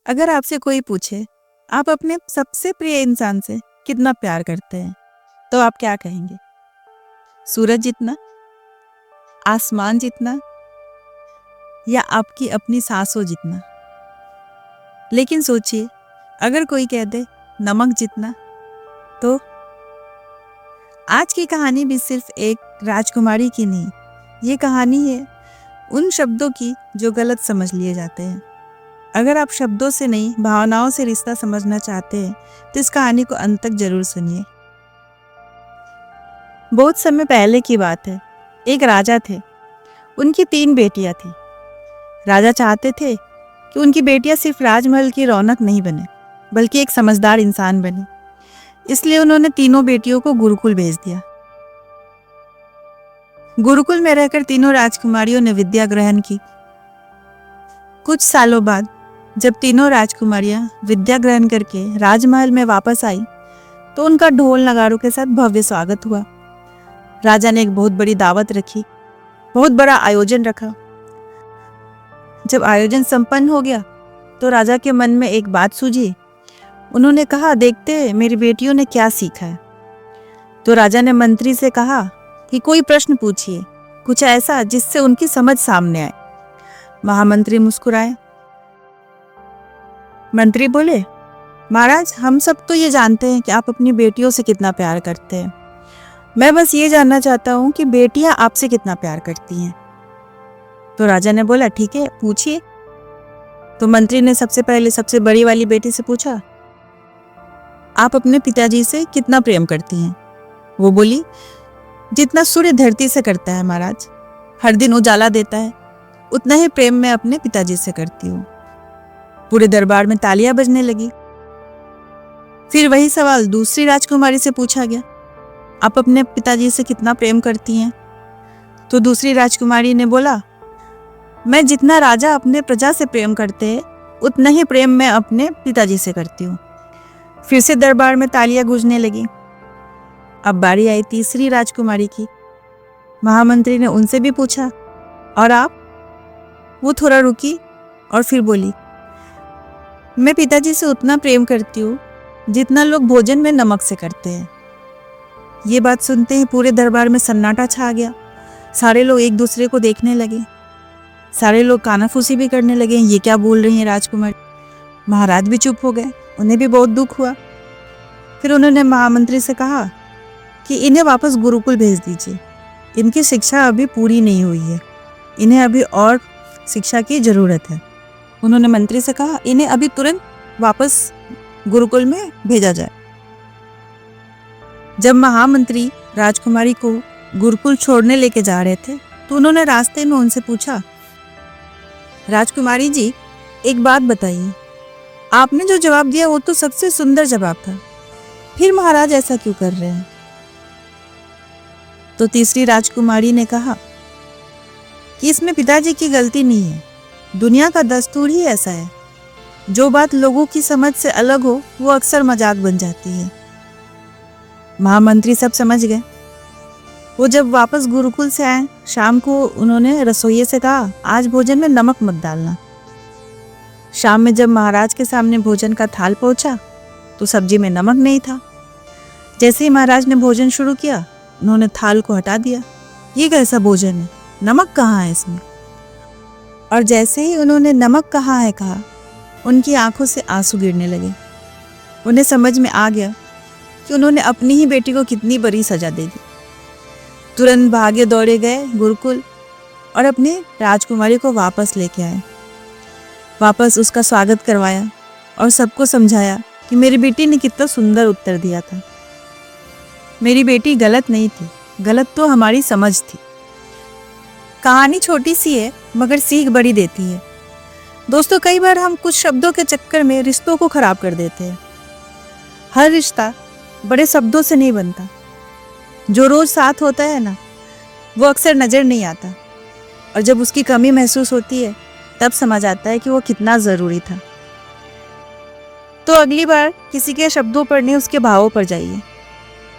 अगर आपसे कोई पूछे आप अपने सबसे प्रिय इंसान से कितना प्यार करते हैं, तो आप क्या कहेंगे? सूरज जितना, आसमान जितना, या आपकी अपनी सांसों जितना? लेकिन सोचिए, अगर कोई कह दे नमक जितना, तो आज की कहानी भी सिर्फ एक राजकुमारी की नहीं, ये कहानी है उन शब्दों की जो गलत समझ लिए जाते हैं। अगर आप शब्दों से नहीं, भावनाओं से रिश्ता समझना चाहते हैं तो इस कहानी को अंत तक जरूर सुनिए। बहुत समय पहले की बात है। एक राजा थे, उनकी 3 बेटियां थी। राजा चाहते थे कि उनकी बेटियां सिर्फ राजमहल की रौनक नहीं बने, बल्कि एक समझदार इंसान बने। इसलिए उन्होंने तीनों बेटियों को गुरुकुल भेज दिया। गुरुकुल में रहकर तीनों राजकुमारियों ने विद्या ग्रहण की। कुछ सालों बाद जब तीनों राजकुमारियां विद्या ग्रहण करके राजमहल में वापस आई, तो उनका ढोल नगाड़ों के साथ भव्य स्वागत हुआ। राजा ने एक बहुत बड़ी दावत रखी, बहुत बड़ा आयोजन रखा। जब आयोजन संपन्न हो गया तो राजा के मन में एक बात सूझी। उन्होंने कहा, देखते हैं मेरी बेटियों ने क्या सीखा है। तो राजा ने मंत्री से कहा कि कोई प्रश्न पूछिए, कुछ ऐसा जिससे उनकी समझ सामने आए। महामंत्री मुस्कुराए। मंत्री बोले, महाराज, हम सब तो ये जानते हैं कि आप अपनी बेटियों से कितना प्यार करते हैं। मैं बस ये जानना चाहता हूँ कि बेटियां आपसे कितना प्यार करती हैं। तो राजा ने बोला, ठीक है, पूछिए। तो मंत्री ने सबसे पहले सबसे बड़ी वाली बेटी से पूछा, आप अपने पिताजी से कितना प्रेम करती हैं? वो बोली, जितना सूर्य धरती से करता है महाराज, हर दिन उजाला देता है, उतना ही प्रेम मैं अपने पिताजी से करती हूँ। पूरे दरबार में तालियां बजने लगी। फिर वही सवाल दूसरी राजकुमारी से पूछा गया, आप अपने पिताजी से कितना प्रेम करती हैं? तो दूसरी राजकुमारी ने बोला, मैं जितना राजा अपने प्रजा से प्रेम करते हैं, उतना ही प्रेम मैं अपने पिताजी से करती हूँ। फिर से दरबार में तालियां गूंजने लगी। अब बारी आई तीसरी राजकुमारी की। महामंत्री ने उनसे भी पूछा, और आप? वो थोड़ा रुकी और फिर बोली, मैं पिताजी से उतना प्रेम करती हूँ जितना लोग भोजन में नमक से करते हैं। ये बात सुनते ही पूरे दरबार में सन्नाटा छा गया। सारे लोग एक दूसरे को देखने लगे। सारे लोग कानाफूसी भी करने लगे, ये क्या बोल रही हैं राजकुमारी। महाराज भी चुप हो गए, उन्हें भी बहुत दुख हुआ। फिर उन्होंने महामंत्री से कहा कि इन्हें वापस गुरुकुल भेज दीजिए, इनकी शिक्षा अभी पूरी नहीं हुई है, इन्हें अभी और शिक्षा की जरूरत है। उन्होंने मंत्री से कहा, इन्हें अभी तुरंत वापस गुरुकुल में भेजा जाए। जब महामंत्री राजकुमारी को गुरुकुल छोड़ने लेके जा रहे थे तो उन्होंने रास्ते में उनसे पूछा, राजकुमारी जी, एक बात बताइए, आपने जो जवाब दिया वो तो सबसे सुंदर जवाब था, फिर महाराज ऐसा क्यों कर रहे हैं? तो तीसरी राजकुमारी ने कहा कि इसमें पिताजी की गलती नहीं है, दुनिया का दस्तूर ही ऐसा है। जो बात लोगों की समझ से अलग हो वो अक्सर मजाक बन जाती है। महामंत्री सब समझ गए। वो जब वापस गुरुकुल से आए, शाम को उन्होंने रसोइये से कहा, आज भोजन में नमक मत डालना। शाम में जब महाराज के सामने भोजन का थाल पहुंचा तो सब्जी में नमक नहीं था। जैसे ही महाराज ने भोजन शुरू किया, उन्होंने थाल को हटा दिया। ये कैसा भोजन है, नमक कहाँ है इसमें? और जैसे ही उन्होंने नमक कहाँ है कहा, उनकी आंखों से आंसू गिरने लगे। उन्हें समझ में आ गया कि उन्होंने अपनी ही बेटी को कितनी बड़ी सजा दे दी। तुरंत भागे दौड़े गए गुरुकुल और अपनी राजकुमारी को वापस लेके आए। वापस उसका स्वागत करवाया और सबको समझाया कि मेरी बेटी ने कितना सुंदर उत्तर दिया था। मेरी बेटी गलत नहीं थी, गलत तो हमारी समझ थी। कहानी छोटी सी है मगर सीख बड़ी देती है। दोस्तों, कई बार हम कुछ शब्दों के चक्कर में रिश्तों को खराब कर देते हैं। हर रिश्ता बड़े शब्दों से नहीं बनता। जो रोज साथ होता है ना, वो अक्सर नजर नहीं आता, और जब उसकी कमी महसूस होती है तब समझ आता है कि वो कितना जरूरी था। तो अगली बार किसी के शब्दों पर नहीं, उसके भावों पर जाइए,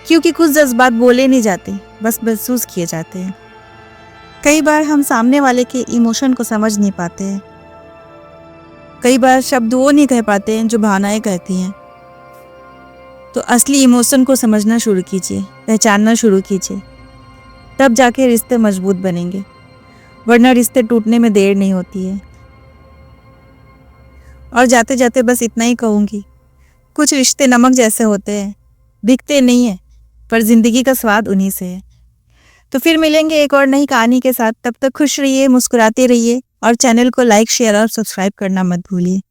क्योंकि कुछ जज्बात बोले नहीं जाते, बस महसूस किए जाते हैं। कई बार हम सामने वाले के इमोशन को समझ नहीं पाते हैं। कई बार शब्द वो नहीं कह पाते हैं जो भावनाएं कहती हैं। तो असली इमोशन को समझना शुरू कीजिए, पहचानना शुरू कीजिए, तब जाके रिश्ते मजबूत बनेंगे, वरना रिश्ते टूटने में देर नहीं होती है। और जाते जाते बस इतना ही कहूँगी, कुछ रिश्ते नमक जैसे होते हैं, दिखते नहीं है पर जिंदगी का स्वाद उन्हीं से है। तो फिर मिलेंगे एक और नई कहानी के साथ। तब तक खुश रहिए, मुस्कुराते रहिए और चैनल को लाइक, शेयर और सब्सक्राइब करना मत भूलिए।